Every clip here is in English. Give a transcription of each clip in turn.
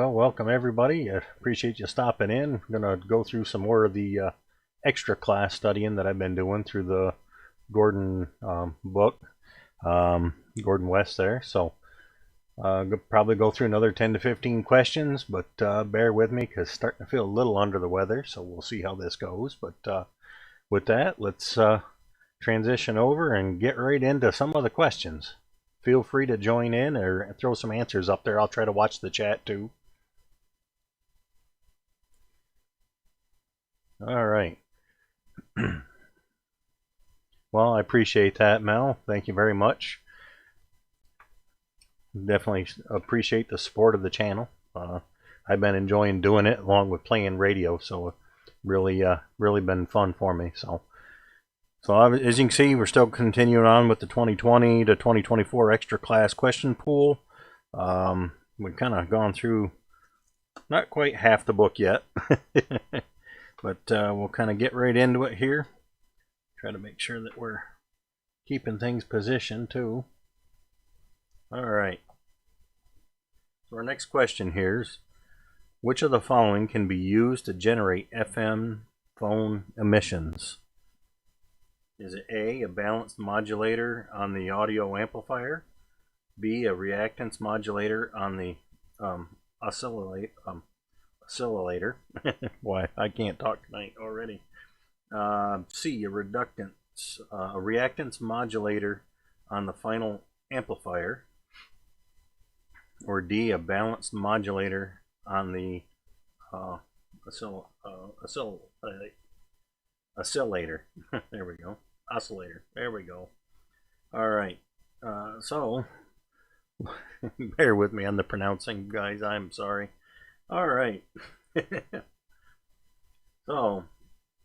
Well, welcome everybody. I appreciate you stopping in. I'm going to go through some more of the extra class studying that I've been doing through the Gordon book, Gordon West there. So probably go through another 10 to 15 questions, but bear with me because starting to feel a little under the weather, so we'll see how this goes. But with that, let's transition over and get right into some of the questions. Feel free to join in or throw some answers up there. I'll try to watch the chat too. All right. Well, I appreciate that, Mel. Thank you very much. Definitely appreciate the support of the channel. I've been enjoying doing it along with playing radio, so really been fun for me. So as you can see, we're still continuing on with the 2020 to 2024 extra class question pool. We've kind of gone through not quite half the book yet, but we'll kind of get right into it here. Try to make sure that we're keeping things positioned too. All right. So our next question here is, which of the following can be used to generate FM phone emissions? Is it A, a balanced modulator on the audio amplifier, B, a reactance modulator on the oscillator, boy, I can't talk tonight already, C, a reactance modulator on the final amplifier, or D, a balanced modulator on the oscillator. There we go. Oscillator. There we go. All right. So bear with me on the pronouncing, guys. I'm sorry. All right. So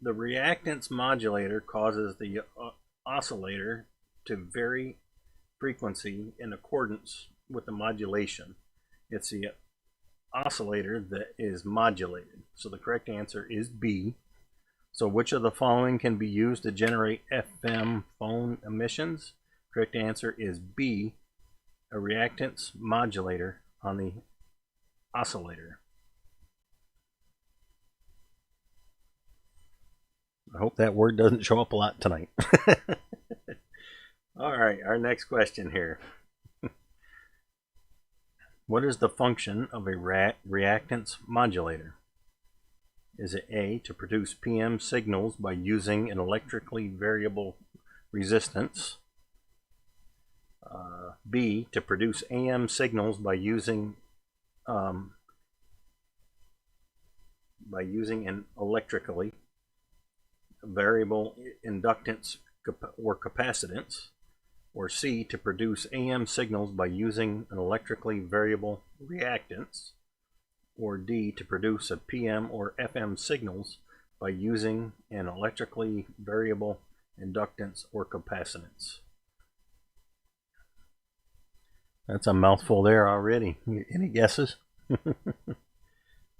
the reactance modulator causes the oscillator to vary frequency in accordance with the modulation. It's the oscillator that is modulated. So the correct answer is B. So which of the following can be used to generate FM phone emissions? Correct answer is B, a reactance modulator on the oscillator. I hope that word doesn't show up a lot tonight. All right, our next question here. What is the function of a reactance modulator? Is it A, to produce PM signals by using an electrically variable resistance? B, to produce AM signals by using an electrically variable inductance or capacitance? Or C, to produce AM signals by using an electrically variable reactance? Or D, to produce a PM or FM signals by using an electrically variable inductance or capacitance? That's a mouthful there already. Any guesses?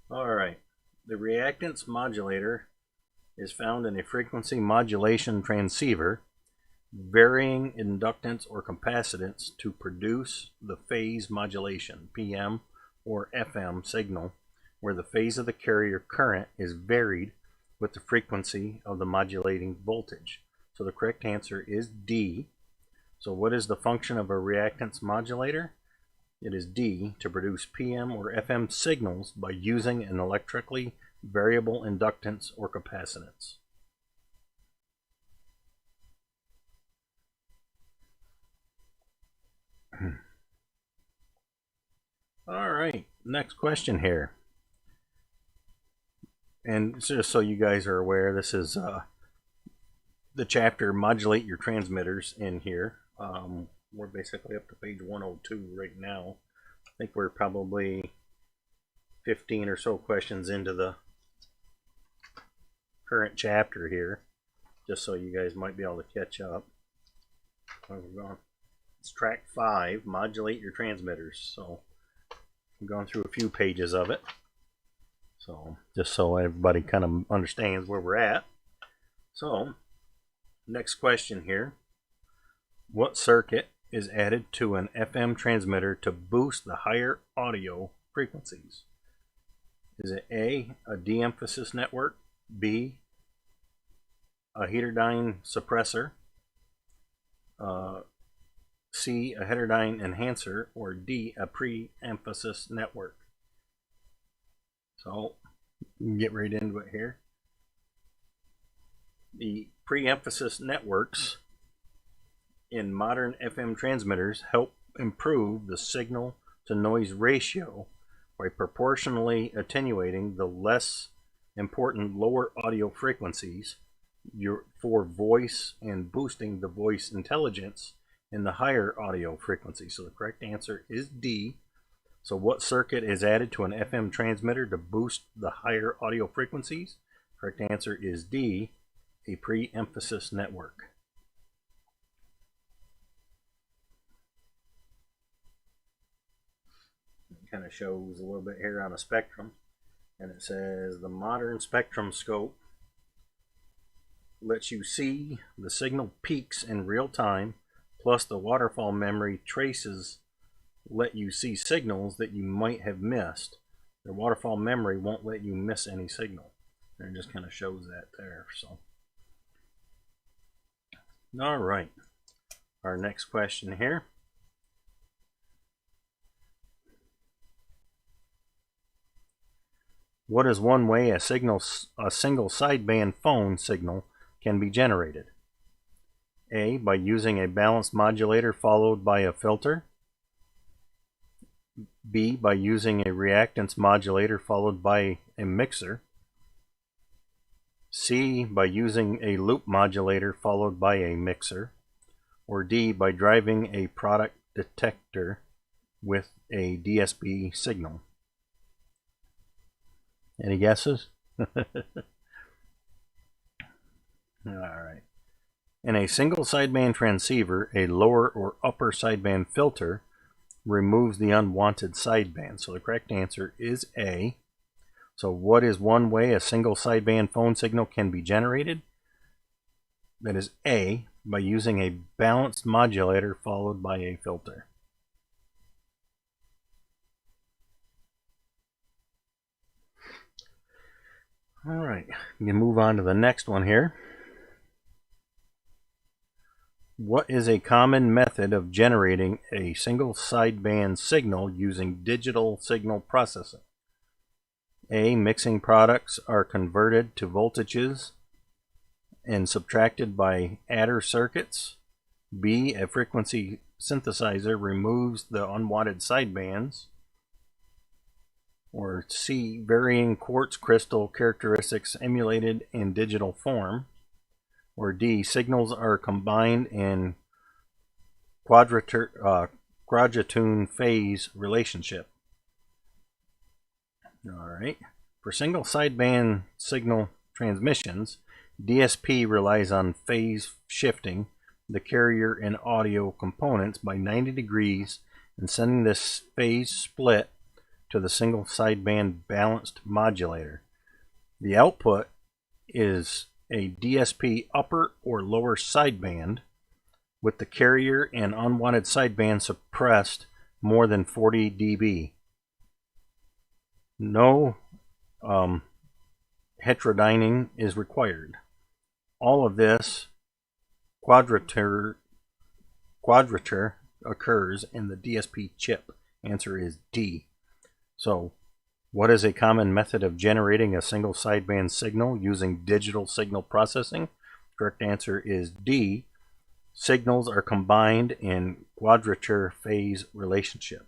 All right. The reactance modulator is found in a frequency modulation transceiver varying inductance or capacitance to produce the phase modulation, PM or FM signal, where the phase of the carrier current is varied with the frequency of the modulating voltage. So the correct answer is D. So what is the function of a reactance modulator? It is D, to produce PM or FM signals by using an electrically variable inductance or capacitance. All right, next question here. And just so you guys are aware, this is the chapter Modulate Your Transmitters in here. We're basically up to page 102 right now. I think we're probably 15 or so questions into the current chapter here, just so you guys might be able to catch up. It's track 5, Modulate Your Transmitters. So I've gone through a few pages of it. So just so everybody kind of understands where we're at. So next question here. What circuit is added to an FM transmitter to boost the higher audio frequencies? Is it A, a de-emphasis network, B, a heterodyne suppressor, C, a heterodyne enhancer, or D, a pre-emphasis network? So, get right into it here. The pre-emphasis networks in modern FM transmitters help improve the signal-to-noise ratio by proportionally attenuating the less important lower audio frequencies for voice and boosting the voice intelligence in the higher audio frequencies. So the correct answer is D. So what circuit is added to an FM transmitter to boost the higher audio frequencies? Correct answer is D, a pre-emphasis network. It kind of shows a little bit here on a spectrum, and it says the modern spectrum scope lets you see the signal peaks in real time, plus the waterfall memory traces let you see signals that you might have missed. The waterfall memory won't let you miss any signal. And it just kind of shows that there. So, all right, our next question here. What is one way a single sideband phone signal can be generated? A, by using a balanced modulator followed by a filter. B, by using a reactance modulator followed by a mixer. C, by using a loop modulator followed by a mixer. Or D, by driving a product detector with a DSP signal. Any guesses? Alright. In a single sideband transceiver, a lower or upper sideband filter removes the unwanted sideband. So the correct answer is A. So what is one way a single sideband phone signal can be generated? That is A, by using a balanced modulator followed by a filter. Alright, you can move on to the next one here. What is a common method of generating a single sideband signal using digital signal processing? A, mixing products are converted to voltages and subtracted by adder circuits. B, a frequency synthesizer removes the unwanted sidebands. Or C, varying quartz crystal characteristics emulated in digital form. Or D, signals are combined in quadratune phase relationship. Alright, for single sideband signal transmissions, DSP relies on phase shifting the carrier and audio components by 90 degrees and sending this phase split to the single sideband balanced modulator. The output is a DSP upper or lower sideband with the carrier and unwanted sideband suppressed more than 40 dB. No heterodyning is required. All of this quadrature occurs in the DSP chip. Answer is D. So, what is a common method of generating a single sideband signal using digital signal processing? Correct answer is D. Signals are combined in quadrature phase relationship.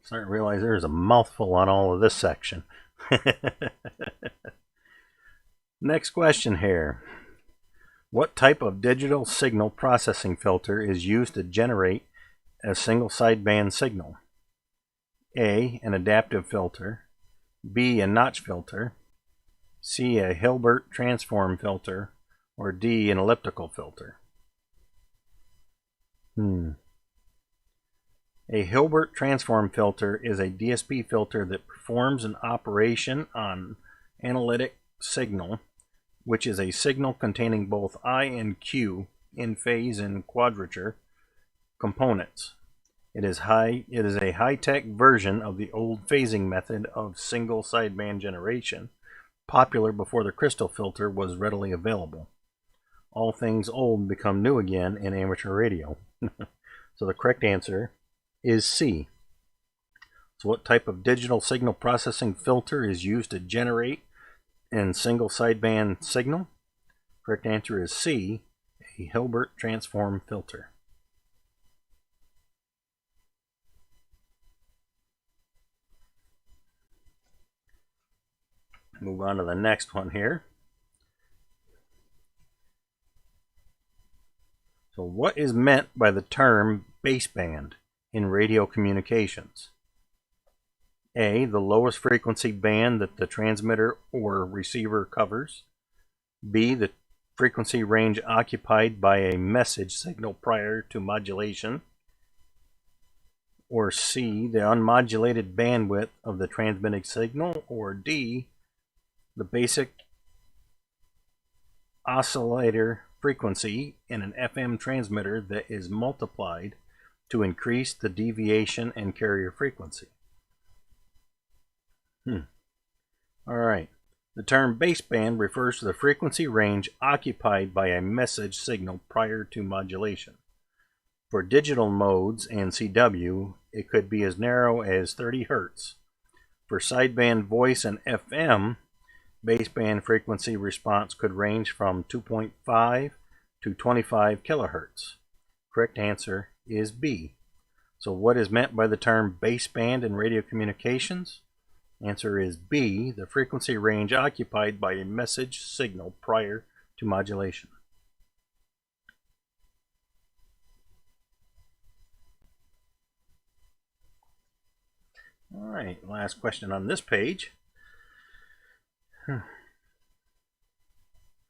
Starting to realize there's a mouthful on all of this section. Next question here. What type of digital signal processing filter is used to generate a single sideband signal? A, an adaptive filter. B, a notch filter. C, a Hilbert transform filter. Or D, an elliptical filter. A Hilbert transform filter is a DSP filter that performs an operation on analytic signal, which is a signal containing both I and Q in phase and quadrature. components. It is a high-tech version of the old phasing method of single sideband generation, popular before the crystal filter was readily available. All things old become new again in amateur radio. So the correct answer is C. So what type of digital signal processing filter is used to generate a single sideband signal? Correct answer is C, a Hilbert transform filter. Move on to the next one here. So what is meant by the term baseband in radio communications? A, the lowest frequency band that the transmitter or receiver covers. B, the frequency range occupied by a message signal prior to modulation. Or C, the unmodulated bandwidth of the transmitting signal. Or D, the basic oscillator frequency in an FM transmitter that is multiplied to increase the deviation and carrier frequency. Alright. The term baseband refers to the frequency range occupied by a message signal prior to modulation. For digital modes and CW, it could be as narrow as 30 Hz. For sideband voice and FM, baseband frequency response could range from 2.5 to 25 kilohertz. Correct answer is B. So what is meant by the term baseband in radio communications? Answer is B, the frequency range occupied by a message signal prior to modulation. All right, last question on this page.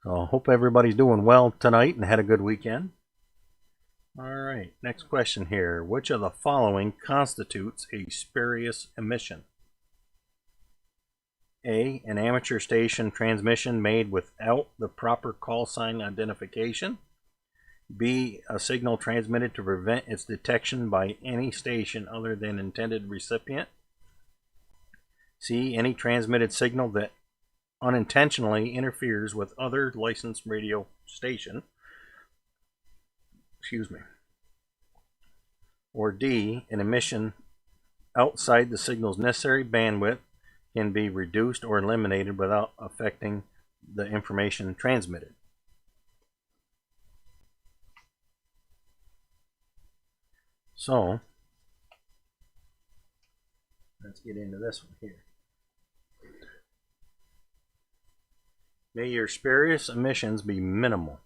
So I hope everybody's doing well tonight and had a good weekend. All right, next question here. Which of the following constitutes a spurious emission? A, an amateur station transmission made without the proper call sign identification. B, a signal transmitted to prevent its detection by any station other than intended recipient. C, any transmitted signal that unintentionally interferes with other licensed radio station. Or D, an emission outside the signal's necessary bandwidth can be reduced or eliminated without affecting the information transmitted. So, let's get into this one here. May your spurious emissions be minimal.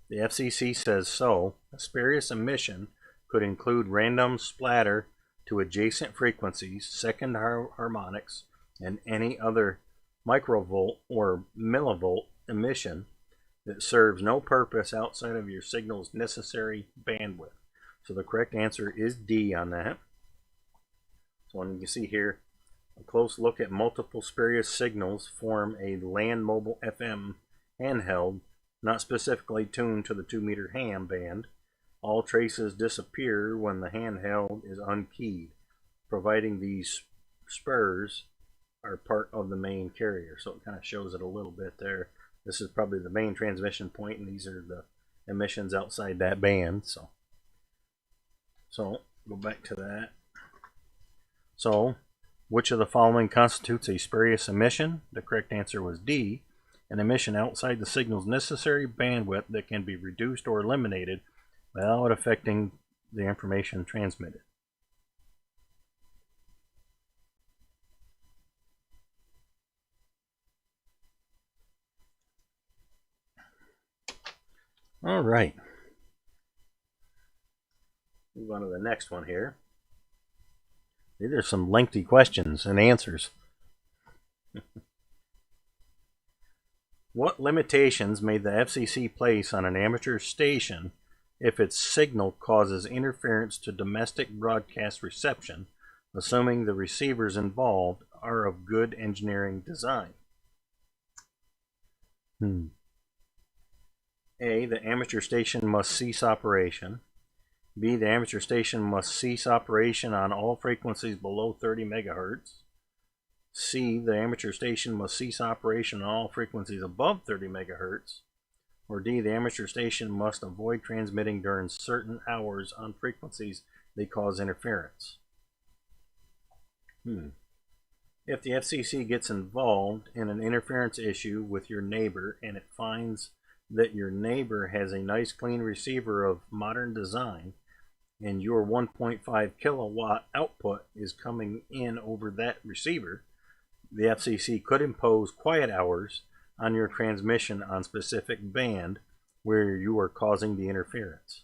The FCC says so. A spurious emission could include random splatter to adjacent frequencies, second harmonics, and any other microvolt or millivolt emission that serves no purpose outside of your signal's necessary bandwidth. So the correct answer is D on that. So you can see here, a close look at multiple spurious signals form a land mobile FM handheld not specifically tuned to the 2-meter ham band. All traces disappear when the handheld is unkeyed, providing these spurs are part of the main carrier. So it kind of shows it a little bit there. This is probably the main transmission point, and these are the emissions outside that band. So go back to that. So, which of the following constitutes a spurious emission? The correct answer was D, an emission outside the signal's necessary bandwidth that can be reduced or eliminated without affecting the information transmitted. All right. Move on to the next one here. These are some lengthy questions and answers. What limitations may the FCC place on an amateur station if its signal causes interference to domestic broadcast reception, assuming the receivers involved are of good engineering design? A, the amateur station must cease operation. B, the amateur station must cease operation on all frequencies below 30 megahertz. C, the amateur station must cease operation on all frequencies above 30 megahertz. Or D, the amateur station must avoid transmitting during certain hours on frequencies that cause interference. If the FCC gets involved in an interference issue with your neighbor and it finds that your neighbor has a nice clean receiver of modern design and your 1.5 kilowatt output is coming in over that receiver, the FCC could impose quiet hours on your transmission on specific band where you are causing the interference.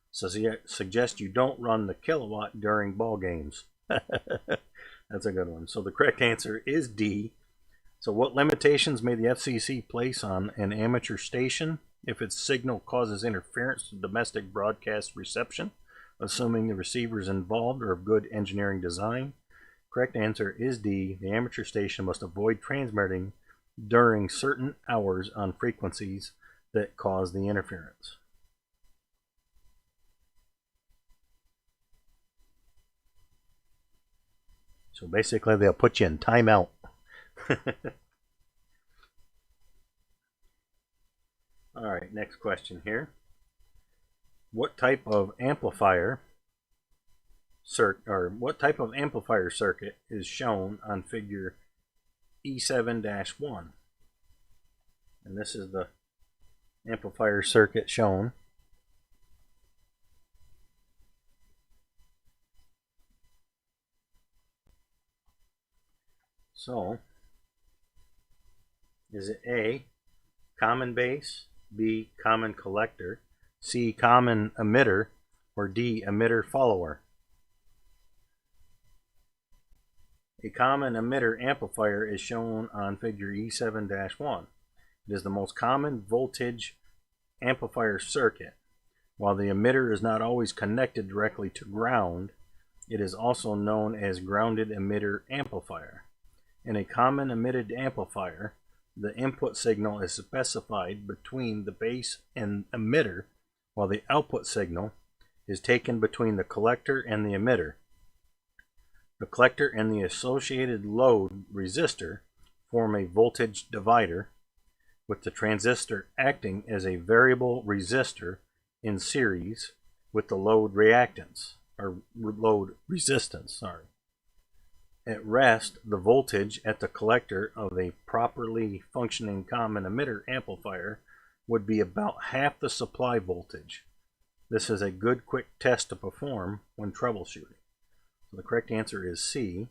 So suggest you don't run the kilowatt during ball games. That's a good one. So the correct answer is D. So what limitations may the FCC place on an amateur station if its signal causes interference to domestic broadcast reception, assuming the receivers involved are of good engineering design? Correct answer is D. The amateur station must avoid transmitting during certain hours on frequencies that cause the interference. So basically they'll put you in timeout. Alright, next question here. What type of amplifier circuit is shown on figure E7-1? And this is the amplifier circuit shown. So, is it A, common base, B, common collector, C, common emitter, or D, emitter follower? A common emitter amplifier is shown on figure E7-1. It is the most common voltage amplifier circuit. While the emitter is not always connected directly to ground, it is also known as grounded emitter amplifier. In a common emitted amplifier, the input signal is specified between the base and emitter, while the output signal is taken between the collector and the emitter. The collector and the associated load resistor form a voltage divider, with the transistor acting as a variable resistor in series with the load reactance, or load resistance, At rest, the voltage at the collector of a properly functioning common emitter amplifier would be about half the supply voltage. This is a good quick test to perform when troubleshooting. So the correct answer is C.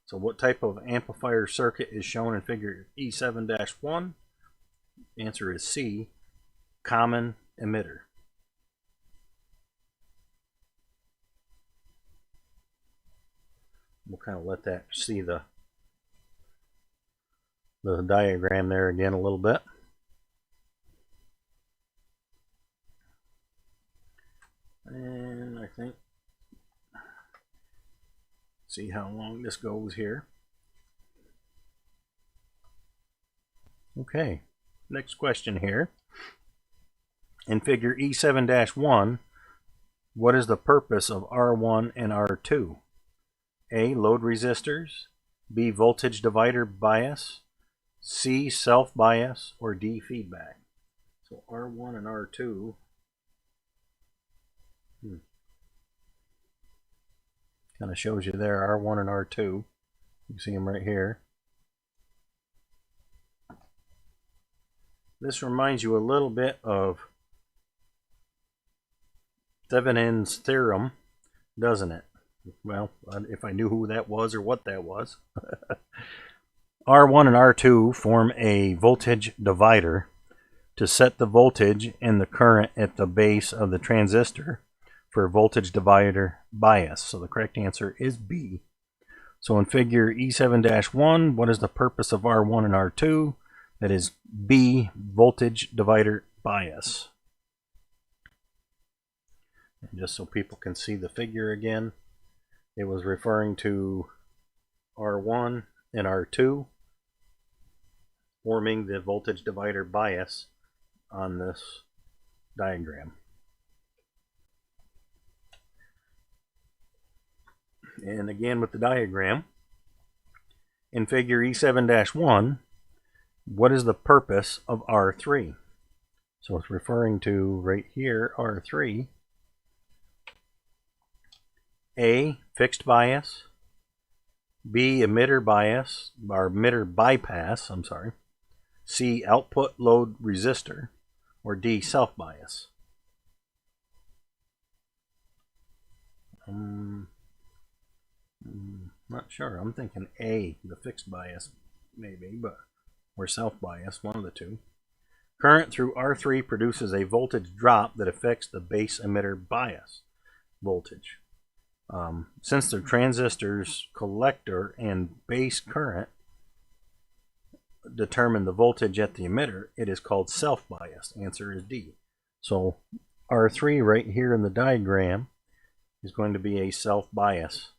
So what type of amplifier circuit is shown in figure E7-1? The answer is C, common emitter. We'll kind of let that see the diagram there again a little bit. And I think, see how long this goes here. Okay, next question here. In figure E7-1, what is the purpose of R1 and R2? A, load resistors, B, voltage divider bias, C, self bias, or D, feedback. So R1 and R2. Kind of shows you there, R1 and R2. You can see them right here. This reminds you a little bit of Thevenin's theorem, doesn't it? Well, if I knew who that was or what that was. R1 and R2 form a voltage divider to set the voltage and the current at the base of the transistor for voltage divider bias. So the correct answer is B. So in figure E7-1, what is the purpose of R1 and R2? That is B, voltage divider bias. And just so people can see the figure again, it was referring to R1 and R2 forming the voltage divider bias on this diagram. And again with the diagram, in figure E7-1, what is the purpose of R3? So it's referring to right here, R3. A, fixed bias. B, emitter bias, or emitter bypass, I'm sorry. C, output load resistor. Or D, self bias. Not sure. I'm thinking A, the fixed bias, maybe, but or self bias, one of the two. Current through R3 produces a voltage drop that affects the base emitter bias voltage. Since the transistor's collector and base current determine the voltage at the emitter, it is called self bias. Answer is D. So R3 right here in the diagram is going to be a self bias.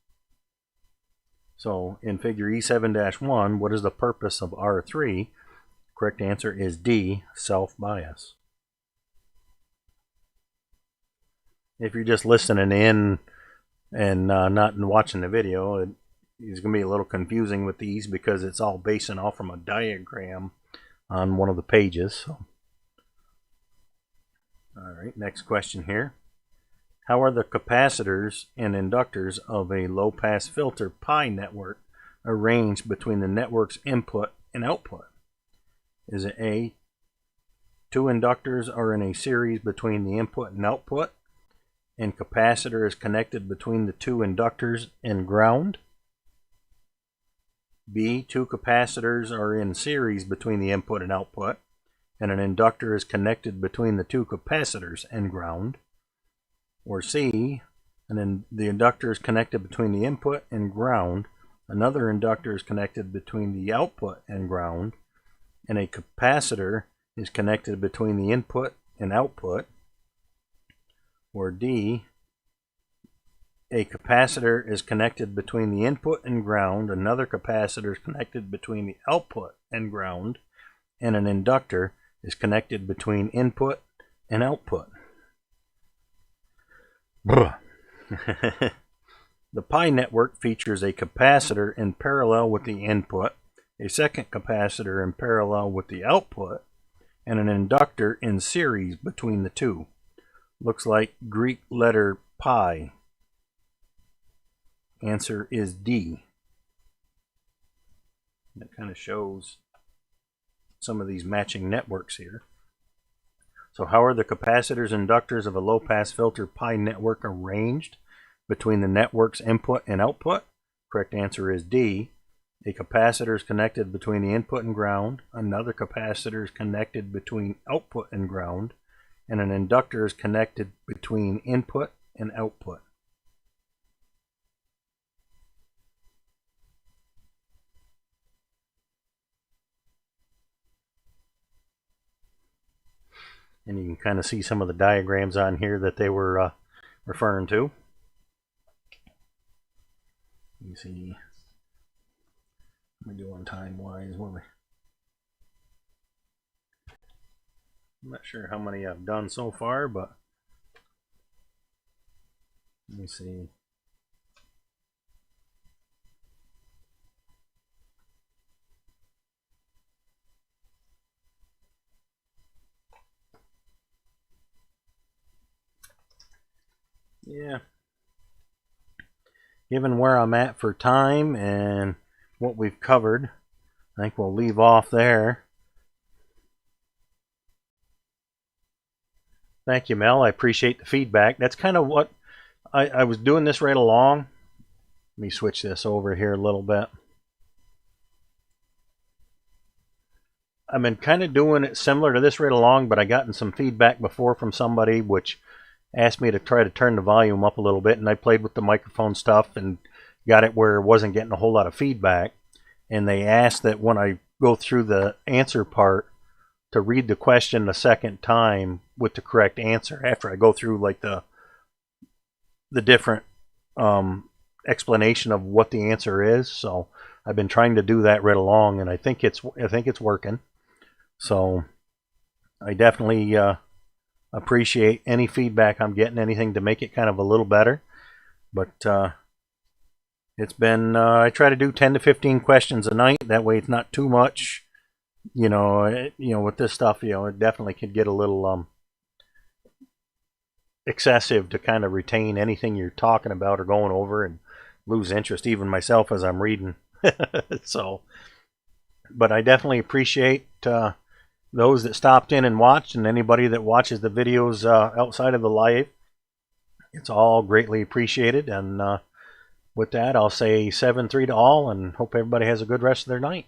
So in figure E7-1, what is the purpose of R3? Correct answer is D, self bias. If you're just listening in and not watching the video, it's going to be a little confusing with these because it's all basing off from a diagram on one of the pages. So. All right, next question here. How are the capacitors and inductors of a low-pass filter pi network arranged between the network's input and output? Is it A, two inductors are in a series between the input and output, and capacitor is connected between the two inductors and ground? B, two capacitors are in series between the input and output, and an inductor is connected between the two capacitors and ground? Or C, the inductor is connected between the input and ground, another inductor is connected between the output and ground, and a capacitor is connected between the input and output? Or D, a capacitor is connected between the input and ground, another capacitor is connected between the output and ground, and an inductor is connected between input and output? The pi network features a capacitor in parallel with the input, a second capacitor in parallel with the output, and an inductor in series between the two. Looks like Greek letter pi. Answer is D. That kind of shows some of these matching networks here. So how are the capacitors and inductors of a low-pass filter pi network arranged between the network's input and output? Correct answer is D. A capacitor is connected between the input and ground, another capacitor is connected between output and ground, and an inductor is connected between input and output. And you can kind of see some of the diagrams on here that they were referring to. You see, what are we doing time-wise? I'm not sure how many I've done so far, but let me see. Yeah. Given where I'm at for time and what we've covered, I think we'll leave off there. Thank you, Mel. I appreciate the feedback. That's kind of what I was doing this right along. Let me switch this over here a little bit. I've been kind of doing it similar to this right along, but I gotten some feedback before from somebody which asked me to try to turn the volume up a little bit, and I played with the microphone stuff and got it where it wasn't getting a whole lot of feedback. And they asked that when I go through the answer part to read the question the second time with the correct answer after I go through like the different explanation of what the answer is. So I've been trying to do that right along, and I think it's working. So I definitely appreciate any feedback I'm getting, anything to make it kind of a little better. But it's been, I try to do 10 to 15 questions a night. That way it's not too much. With this stuff, it definitely could get a little excessive to kind of retain anything you're talking about or going over, and lose interest, even myself, as I'm reading. So, but I definitely appreciate those that stopped in and watched, and anybody that watches the videos outside of the live. It's all greatly appreciated. And with that, I'll say 7-3 to all, and hope everybody has a good rest of their night.